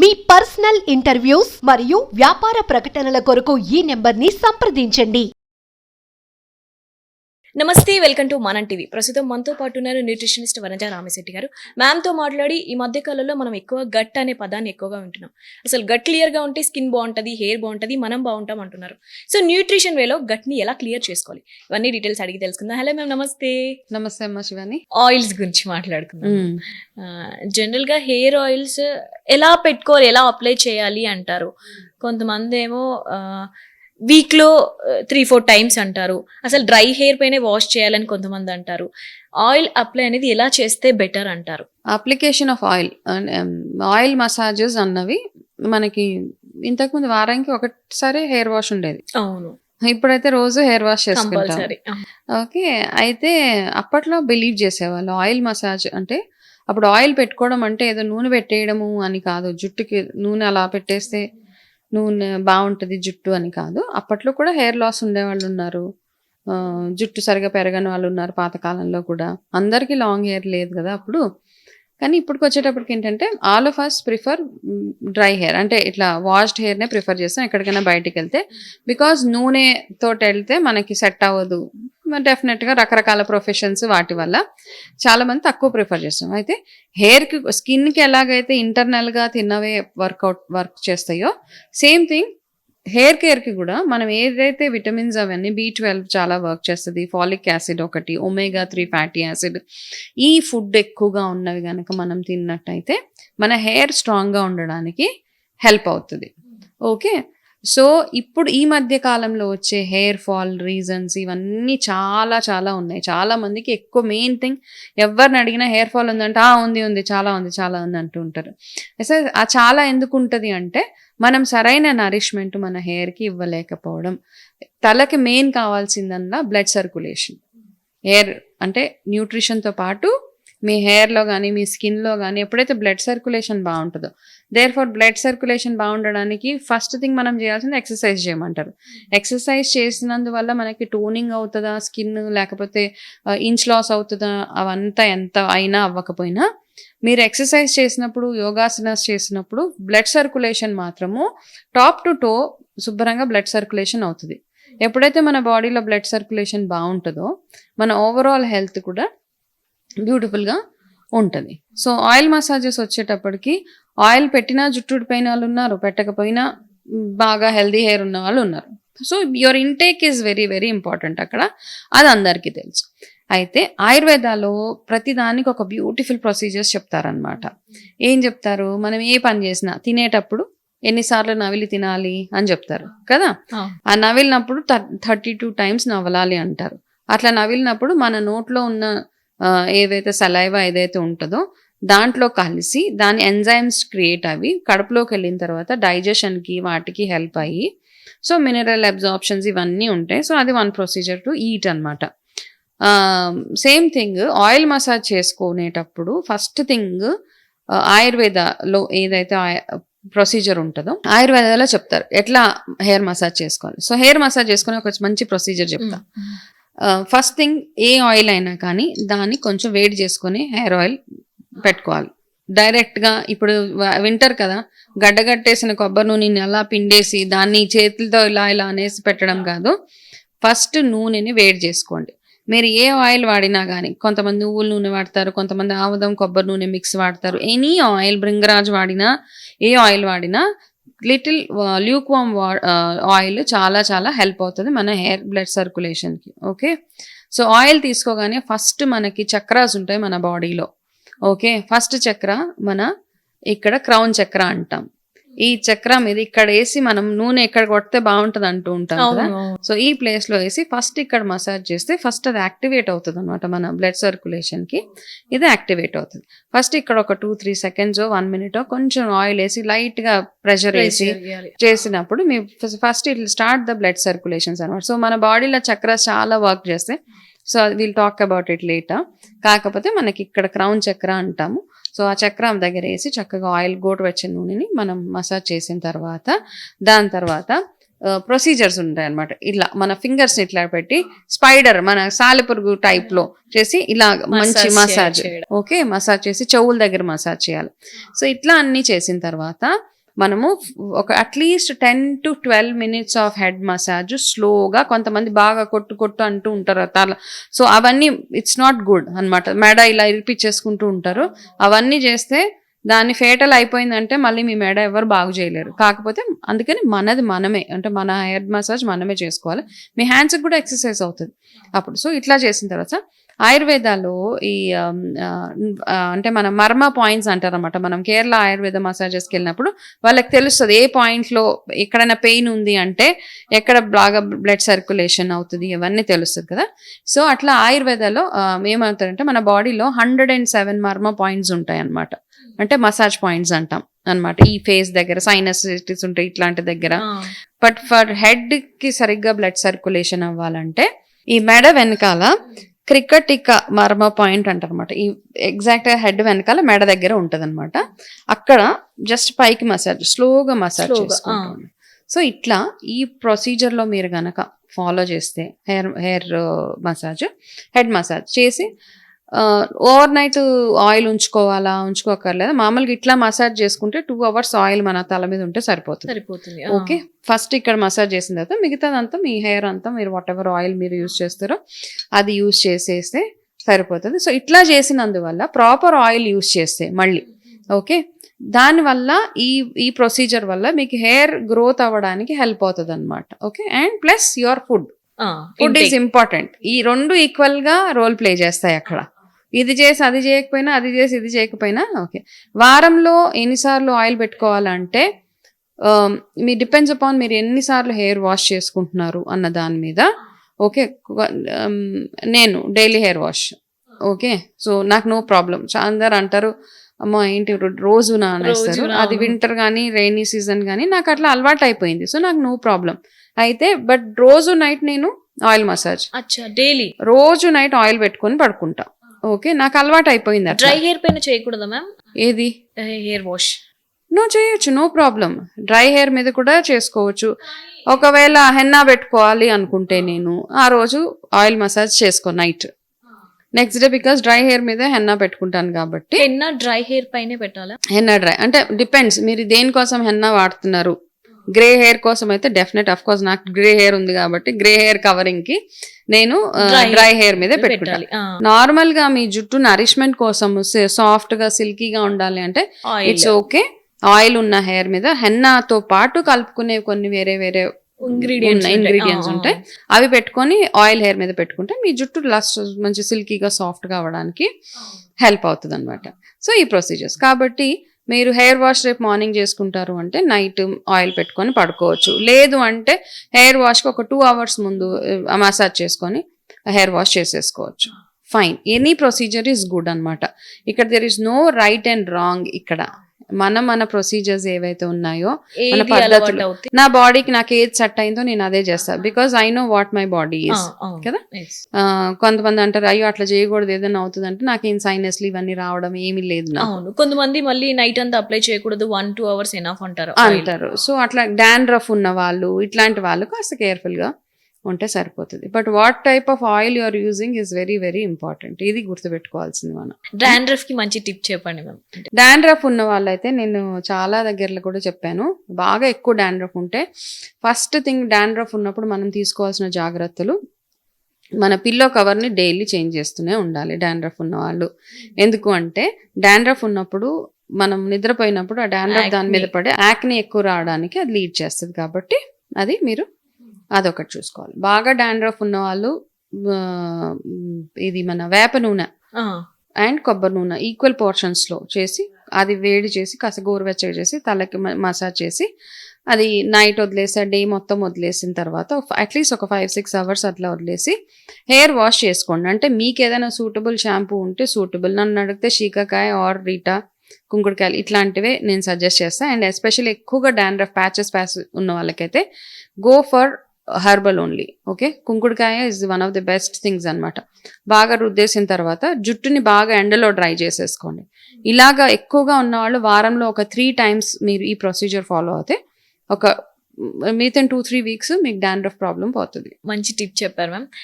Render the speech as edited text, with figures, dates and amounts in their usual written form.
మీ personal interviews మరియు వ్యాపార ప్రకటనల కొరకు ఈ నెంబర్ని సంప్రదించండి. నమస్తే, వెల్కమ్ టు మనం టీవీ. ప్రస్తుతం మనతో పాటు ఉన్నారు న్యూట్రిషనిస్ట్ వనజ రామశెట్టి గారు. మ్యామ్తో మాట్లాడి ఈ మధ్య కాలంలో మనం ఎక్కువ గట్ అనే పదాన్ని ఎక్కువగా వింటున్నాం. అసలు గట్ క్లియర్గా ఉంటే స్కిన్ బాగుంటుంది, హెయిర్ బాగుంటుంది, మనం బాగుంటాం అంటున్నారు. సో న్యూట్రిషన్ వేలో గట్ని ఎలా క్లియర్ చేసుకోవాలి, ఇవన్నీ డీటెయిల్స్ అడిగి తెలుసుకుందాం. హలో మ్యామ్, నమస్తే. నమస్తే అమ్మ శివాని. ఆయిల్స్ గురించి మాట్లాడుకుందాం. జనరల్గా హెయిర్ ఆయిల్స్ ఎలా పెట్టుకోవాలి, ఎలా అప్లై చేయాలి అంటారు. కొంతమంది ఏమో వీక్లో 3-4 టైమ్స్ అంటారు. అసలు డ్రై హెయిర్ పైనే వాష్ చేయాలని కొంతమంది అంటారు. ఆయిల్ అప్లై అనేది ఎలా చేస్తే బెటర్ అంటారు? అప్లికేషన్ ఆఫ్ ఆయిల్ మసాజెస్ అన్నవి మనకి ఇంతకుముందు వారానికి ఒకసారి హెయిర్ వాష్ ఉండేది. అవును, ఇప్పుడైతే రోజు హెయిర్ వాష్ చేసుకుంటాం. కంపల్సరీ. ఓకే, అయితే అప్పట్లో బిలీవ్ చేసేవాళ్ళు ఆయిల్ మసాజ్ అంటే, అప్పుడు ఆయిల్ పెట్టుకోవడం అంటే ఏదో నూనె పెట్టేయడము అని కాదు, జుట్టుకి నూనె అలా పెట్టేస్తే నూనె బాగుంటుంది జుట్టు అని కాదు. అప్పట్లో కూడా హెయిర్ లాస్ ఉండేవాళ్ళు ఉన్నారు, జుట్టు సరిగా పెరగని వాళ్ళు ఉన్నారు పాతకాలంలో కూడా. అందరికీ లాంగ్ హెయిర్ లేదు కదా అప్పుడు. కానీ ఇప్పటికి వచ్చేటప్పటికి ఏంటంటే all of us prefer dry hair, అంటే ఇట్లా వాష్డ్ హెయిర్నే ప్రిఫర్ చేస్తాం ఎక్కడికైనా బయటికి వెళ్తే. బికాజ్ నూనెతో వెళ్తే మనకి సెట్ అవ్వదు, డెఫినెట్గా రకరకాల ప్రొఫెషన్స్ వాటి వల్ల చాలామంది తక్కువ ప్రిఫర్ చేస్తాం. అయితే హెయిర్కి, స్కిన్కి ఎలాగైతే ఇంటర్నల్గా తిన్నవే వర్క్ చేస్తాయో, సేమ్ థింగ్ హెయిర్ కేర్కి కూడా మనం ఏదైతే విటమిన్స్ అవన్నీ B12 చాలా వర్క్ చేస్తుంది, ఫాలిక్ యాసిడ్ ఒకటి, omega-3 ఫ్యాటీ యాసిడ్, ఈ ఫుడ్ ఎక్కువగా ఉన్నవి కనుక మనం తిన్నట్టయితే మన హెయిర్ స్ట్రాంగ్గా ఉండడానికి హెల్ప్ అవుతుంది. ఓకే, సో ఇప్పుడు ఈ మధ్య కాలంలో వచ్చే హెయిర్ ఫాల్ రీజన్స్ ఇవన్నీ చాలా చాలా ఉన్నాయి. చాలా మందికి ఎక్కువ మెయిన్ థింగ్, ఎవరిని అడిగినా హెయిర్ ఫాల్ ఉందంటే ఉంది చాలా ఉంది అంటూ ఉంటారు. అసలు ఆ చాలా ఎందుకు ఉంటుంది అంటే, మనం సరైన నరిష్మెంట్ మన హెయిర్కి ఇవ్వలేకపోవడం. తలకి మెయిన్ కావాల్సిందల్లా బ్లడ్ సర్క్యులేషన్. హెయిర్ అంటే న్యూట్రిషన్తో పాటు మీ హెయిర్లో కానీ మీ స్కిన్లో కానీ ఎప్పుడైతే బ్లడ్ సర్క్యులేషన్ బాగుంటుందో, దేర్ఫోర్ బ్లడ్ సర్క్యులేషన్ బాగుండడానికి ఫస్ట్ థింగ్ మనం చేయాల్సింది ఎక్సర్సైజ్ చేయమంటారు. ఎక్సర్సైజ్ చేసినందువల్ల మనకి టోనింగ్ అవుతుందా స్కిన్, లేకపోతే ఇంచ్ లాస్ అవుతుందా, అవంతా ఎంత అయినా అవ్వకపోయినా మీరు ఎక్సర్సైజ్ చేసినప్పుడు, యోగాసనాస్ చేసినప్పుడు బ్లడ్ సర్క్యులేషన్ మాత్రము టాప్ టు టో శుభ్రంగా బ్లడ్ సర్క్యులేషన్ అవుతుంది. ఎప్పుడైతే మన బాడీలో బ్లడ్ సర్క్యులేషన్ బాగుంటుందో మన ఓవరాల్ హెల్త్ కూడా బ్యూటిఫుల్గా ఉంటుంది. సో ఆయిల్ మసాజెస్ వచ్చేటప్పటికి ఆయిల్ పెట్టినా జుట్టు ఊడిపోయిన వాళ్ళు ఉన్నారు, పెట్టకపోయినా బాగా హెల్దీ హెయిర్ ఉన్న వాళ్ళు ఉన్నారు. So your intake is very very important అక్కడ, అది అందరికీ తెలుసు. అయితే ఆయుర్వేదాలో ప్రతిదానికి ఒక బ్యూటిఫుల్ ప్రొసీజర్స్ చెప్తారనమాట. ఏం చెప్తారు, మనం ఏ పని చేసినా తినేటప్పుడు ఎన్నిసార్లు నవిలి తినాలి అని చెప్తారు కదా. ఆ నవిలినప్పుడు 32 టైమ్స్ నవలాలి అంటారు. అట్లా నవిలినప్పుడు మన నోట్లో ఉన్న ఏదైతే సలైవా ఏదైతే ఉంటుందో దాంట్లో కలిసి దాని ఎంజైమ్స్ క్రియేట్ అవి కడుపులోకి వెళ్ళిన తర్వాత డైజెషన్కి వాటికి హెల్ప్ అయ్యి, సో మినరల్ అబ్జార్ప్షన్స్ ఇవన్నీ ఉంటాయి. సో అది వన్ ప్రొసీజర్ టు ఈట్ అనమాట. సేమ్ థింగ్ ఆయిల్ మసాజ్ చేసుకునేటప్పుడు ఫస్ట్ థింగ్ ఆయుర్వేదలో ఏదైతే ప్రొసీజర్ ఉంటుందో ఆయుర్వేదాలో చెప్తారు ఎట్లా హెయిర్ మసాజ్ చేసుకోవాలి. సో హెయిర్ మసాజ్ చేసుకునే ఒక మంచి ప్రొసీజర్ చెప్తా. ఫస్ట్ థింగ్, ఏ ఆయిల్ అయినా కానీ దాన్ని కొంచెం వేడి చేసుకొని హెయిర్ ఆయిల్ పెట్టుకోవాలి. డైరెక్ట్గా ఇప్పుడు వింటర్ కదా, గడ్డగట్టేసిన కొబ్బరి నూనెని అలా పిండేసి దాన్ని చేతులతో ఇలా ఇలా అనేసి పెట్టడం కాదు. ఫస్ట్ నూనెని వేడి చేసుకోండి. మీరు ఏ ఆయిల్ వాడినా కానీ, కొంతమంది నువ్వుల నూనె వాడతారు, కొంతమంది ఆముదం కొబ్బరి నూనె మిక్స్ వాడతారు. ఎనీ ఆయిల్, భృంగరాజ్ వాడినా, ఏ ఆయిల్ వాడినా లిటిల్ ల్యూక్ వామ్ ఆయిల్ చాలా చాలా హెల్ప్ అవుతుంది మన హెయిర్ బ్లడ్ సర్క్యులేషన్కి. ఓకే, సో ఆయిల్ తీసుకోగానే ఫస్ట్ మనకి చక్రాస్ ఉంటాయి మన బాడీలో. ఓకే, ఫస్ట్ చక్ర మన ఇక్కడ క్రౌన్ చక్ర అంటాం. ఈ చక్రం మీద ఇక్కడ వేసి మనం నూనె ఎక్కడ కొడితే బాగుంటుంది అంటూ ఉంటాం కదా. సో ఈ ప్లేస్లో వేసి ఫస్ట్ ఇక్కడ మసాజ్ చేస్తే ఫస్ట్ అది యాక్టివేట్ అవుతుంది అనమాట మన బ్లడ్ సర్క్యులేషన్కి. ఇది యాక్టివేట్ అవుతుంది. ఫస్ట్ ఇక్కడ ఒక 2-3 సెకండ్స్ 1 మినిట్ కొంచెం ఆయిల్ వేసి లైట్గా ప్రెషర్ వేసి చేసినప్పుడు మీ first it will start the blood circulations అనమాట. సో మన బాడీలో చక్రాస్ చాలా వర్క్ చేస్తాయి. So will talk about it later. కాకపోతే మనకి ఇక్కడ క్రౌన్ చక్ర అంటాము. సో ఆ చక్రం దగ్గర వేసి చక్కగా ఆయిల్, గోటు వెచ్చని నూనెని మనం మసాజ్ చేసిన తర్వాత దాని తర్వాత ప్రొసీజర్స్ ఉంటాయి అనమాట. ఇట్లా మన ఫింగర్స్ ఇట్లా పెట్టి స్పైడర్ మన సాలెపురుగు టైప్ లో చేసి ఇలా మంచి మసాజ్, ఓకే, మసాజ్ చేసి చెవుల దగ్గర మసాజ్ చేయాలి. సో ఇట్లా అన్ని చేసిన తర్వాత మనము ఒక at least 10 to 12 minutes of head massage స్లోగా, కొంతమంది బాగా కొట్టు అంటూ ఉంటారు తల, సో అవన్నీ ఇట్స్ నాట్ గుడ్ అనమాట. మెడ ఇలా ఇరిపించేసుకుంటూ ఉంటారు, అవన్నీ చేస్తే దాన్ని ఫేటల్ అయిపోయిందంటే మళ్ళీ మీ మెడ ఎవరు బాగు చేయలేరు. కాకపోతే అందుకని మనది మనమే, అంటే మన హెడ్ మసాజ్ మనమే చేసుకోవాలి. మీ హ్యాండ్స్కి కూడా ఎక్సర్సైజ్ అవుతుంది అప్పుడు. సో ఇట్లా చేసిన తర్వాత ఆయుర్వేదాలో ఈ అంటే మన మర్మ పాయింట్స్ అంటారు అనమాట. మనం కేరళ ఆయుర్వేద మసాజెస్కి వెళ్ళినప్పుడు వాళ్ళకి తెలుస్తుంది ఏ పాయింట్లో ఎక్కడైనా పెయిన్ ఉంది అంటే ఎక్కడ బాగా బ్లడ్ సర్క్యులేషన్ అవుతుంది, ఇవన్నీ తెలుస్తుంది కదా. సో అట్లా ఆయుర్వేదాలో ఏమవుతారంటే మన బాడీలో 107 మర్మ పాయింట్స్ ఉంటాయి అన్నమాట. అంటే మసాజ్ పాయింట్స్ అంటాం అనమాట. ఈ ఫేస్ దగ్గర సైనసిటిస్ ఉంటాయి ఇట్లాంటి దగ్గర. బట్ ఫర్ హెడ్ కి సరిగ్గా బ్లడ్ సర్క్యులేషన్ అవ్వాలంటే ఈ మెడ వెనకాల క్రికటిక మర్మ పాయింట్ అంటారనమాట. ఈ ఎగ్జాక్ట్ గా హెడ్ వెనకాల మెడ దగ్గర ఉంటది అనమాట. అక్కడ జస్ట్ పైకి మసాజ్, స్లోగా మసాజ్ చేసుకుంటాం. సో ఇట్లా ఈ ప్రొసీజర్ లో మీరు గనక ఫాలో చేస్తే హెయిర్ మసాజ్, హెడ్ మసాజ్ చేసి ఓవర్ నైట్ ఆయిల్ ఉంచుకోకర్లేదా, మామూలుగా ఇట్లా మసాజ్ చేసుకుంటే 2 hours ఆయిల్ మన తల మీద ఉంటే సరిపోతుంది. ఓకే, ఫస్ట్ ఇక్కడ మసాజ్ చేసిన తర్వాత మిగతాదంతా మీ హెయిర్ అంతా మీరు వాట్ ఎవర్ ఆయిల్ మీరు యూజ్ చేస్తారో అది యూజ్ చేసేస్తే సరిపోతుంది. సో ఇట్లా చేసినందువల్ల ప్రాపర్ ఆయిల్ యూజ్ చేస్తే మళ్ళీ ఓకే, దానివల్ల ఈ ప్రొసీజర్ వల్ల మీకు హెయిర్ గ్రోత్ అవ్వడానికి హెల్ప్ అవుతుంది అనమాట. Okay, and plus your food is important. ఈ రెండు ఈక్వల్ గా రోల్ ప్లే చేస్తాయి అక్కడ. ఇది చేసి అది చేయకపోయినా, అది చేసి ఇది చేయకపోయినా ఓకే. వారంలో ఎన్నిసార్లు ఆయిల్ పెట్టుకోవాలంటే మీ డిపెండ్స్ అపాన్ మీరు ఎన్నిసార్లు హెయిర్ వాష్ చేసుకుంటున్నారు అన్న దాని మీద. ఓకే, నేను daily hair wash, okay, so నాకు నో ప్రాబ్లం. అందరు అంటారు అమ్మో ఏంటి రోజు నానేస్తారు, అది వింటర్ కానీ రైనీ సీజన్ కానీ నాకు అట్లా అలవాటు అయిపోయింది. సో నాకు నో ప్రాబ్లం. అయితే బట్ రోజు నైట్ నేను ఆయిల్ మసాజ్, డైలీ రోజు నైట్ ఆయిల్ పెట్టుకొని పడుకుంటా. ఓకే, నాకు అలవాటు అయిపోయింది. డ్రై హెయిర్ పైన చేయకూడదా మ్యామ్? ఏది హెయిర్ వాష్ చేయొచ్చు, నో ప్రాబ్లం. డ్రై హెయిర్ మీద కూడా చేసుకోవచ్చు. ఒకవేళ హెన్నా పెట్టుకోవాలి అనుకుంటే నేను ఆ రోజు ఆయిల్ మసాజ్ చేసుకో night, next day because dry hair మీద హెన్నా పెట్టుకుంటాను కాబట్టి. హెన్నా డ్రై హెయిర్ పైనే పెట్టాలా? హెన్నా డ్రై అంటే డిపెండ్స్ మీరు దేనికోసం హెన్నా వాడుతున్నారు. గ్రే హెయిర్ కోసం అయితే డెఫినెట్ అఫ్ కోర్స్ నాకు గ్రే హెయిర్ ఉంది కాబట్టి గ్రే హెయిర్ కవరింగ్ కి నేను డ్రై హెయిర్ మీద పెట్టుకుంటాను. నార్మల్ గా మీ జుట్టు నరిష్మెంట్ కోసం సాఫ్ట్ గా సిల్కీగా ఉండాలి అంటే ఇట్స్ ఓకే, ఆయిల్ ఉన్న హెయిర్ మీద హెన్నాతో పాటు కలుపుకునే కొన్ని వేరే ఇంగ్రీడియంట్స్ ఉంటాయి, అవి పెట్టుకొని ఆయిల్ హెయిర్ మీద పెట్టుకుంటే మీ జుట్టు లాస్ట్ మంచి సిల్కీగా సాఫ్ట్ గా అవ్వడానికి హెల్ప్ అవుతుంది అనమాట. సో ఈ ప్రొసీజర్స్ కాబట్టి మీరు హెయిర్ వాష్ రేపు మార్నింగ్ చేసుకుంటారు అంటే నైట్ ఆయిల్ పెట్టుకొని పడుకోవచ్చు. లేదు అంటే హెయిర్ వాష్కి ఒక 2 hours ముందు మసాజ్ చేసుకొని హెయిర్ వాష్ చేసేసుకోవచ్చు. Fine, any procedure is good అనమాట. ఇక్కడ there is no right and wrong. ఇక్కడ మన ప్రొసీజర్స్ ఏవైతే ఉన్నాయో మన పద్ధతులు, నా బాడీకి నాకు ఏది సెట్ అయిందో నేను అదే చేస్తాను. Because I know what my body is కదా. కొంతమంది అంటారు అయ్యో అట్లా చేయకూడదు ఏదైనా అవుతుంది అంటే నాకేం సైనస్లు ఇవన్నీ రావడం ఏమీ లేదు. కొంతమంది మళ్ళీ నైట్ అంతా అప్లై చేయకూడదు, 1-2 hours ఎనఫ్ అంటారు. సో అట్లా డాండ్రఫ్ ఉన్న వాళ్ళు ఇట్లాంటి వాళ్ళు కాస్త కేర్ఫుల్ గా ఉంటే సరిపోతుంది. But what type of oil you're using is very very important. ఇది గుర్తుపెట్టుకోవాల్సింది మనం. డాండ్రఫ్ కి మంచి టిప్ చెప్పండి మ్యామ్. డాండ్రఫ్ ఉన్న వాళ్ళైతే నేను చాలా దగ్గరలో కూడా చెప్పాను, బాగా ఎక్కువ డాండ్రఫ్ ఉంటే ఫస్ట్ థింగ్ డాండ్రఫ్ ఉన్నప్పుడు మనం తీసుకోవాల్సిన జాగ్రత్తలు, మన పిల్లో కవర్ని డైలీ చేంజ్ చేస్తూనే ఉండాలి డాండ్రఫ్ ఉన్న వాళ్ళు. ఎందుకు అంటే డాండ్రఫ్ ఉన్నప్పుడు మనం నిద్రపోయినప్పుడు ఆ డాండ్రఫ్ దాని మీద పడి యాక్ని ఎక్కువ రావడానికి అది లీడ్ చేస్తుంది. కాబట్టి అది మీరు అదొకటి చూసుకోవాలి. బాగా డాండ్రఫ్ ఉన్న వాళ్ళు ఇది మన వేప నూనె అండ్ కొబ్బరి నూనె ఈక్వల్ పోర్షన్స్ లో చేసి అది వేడి చేసి కాస్త గోరువెచ్చగా చేసి తలకి మసాజ్ చేసి అది నైట్ వదిలేసి డే మొత్తం వదిలేసిన తర్వాత అట్లీస్ట్ ఒక 5-6 hours అట్లా వదిలేసి హెయిర్ వాష్ చేసుకోండి. అంటే మీకు ఏదైనా సూటబుల్ షాంపూ ఉంటే సూటబుల్, నన్ను అడిగితే శీకాకాయ ఆర్ రీటా కుంకుడుకాయలు ఇట్లాంటివే నేను సజెస్ట్ చేస్తాను. అండ్ ఎస్పెషల్లీ ఎక్కువగా డాండ్రఫ్ ప్యాచెస్ ఉన్న వాళ్ళకైతే go for herbal only. Okay, కుంకుడుకాయ is one of the best things అనమాట. బాగా రుద్దేసిన తర్వాత జుట్టుని బాగా ఎండలో డ్రై చేసేసుకోండి. ఇలాగా ఎక్కువగా ఉన్నవాళ్ళు వారంలో ఒక 3 times మీరు ఈ ప్రొసీజర్ ఫాలో అయితే ఒక మిగతా 2-3 వీక్స్ మీకు డాండ్రఫ్ ప్రాబ్లం పోతుంది. మంచి టిప్ చెప్పారు మ్యామ్.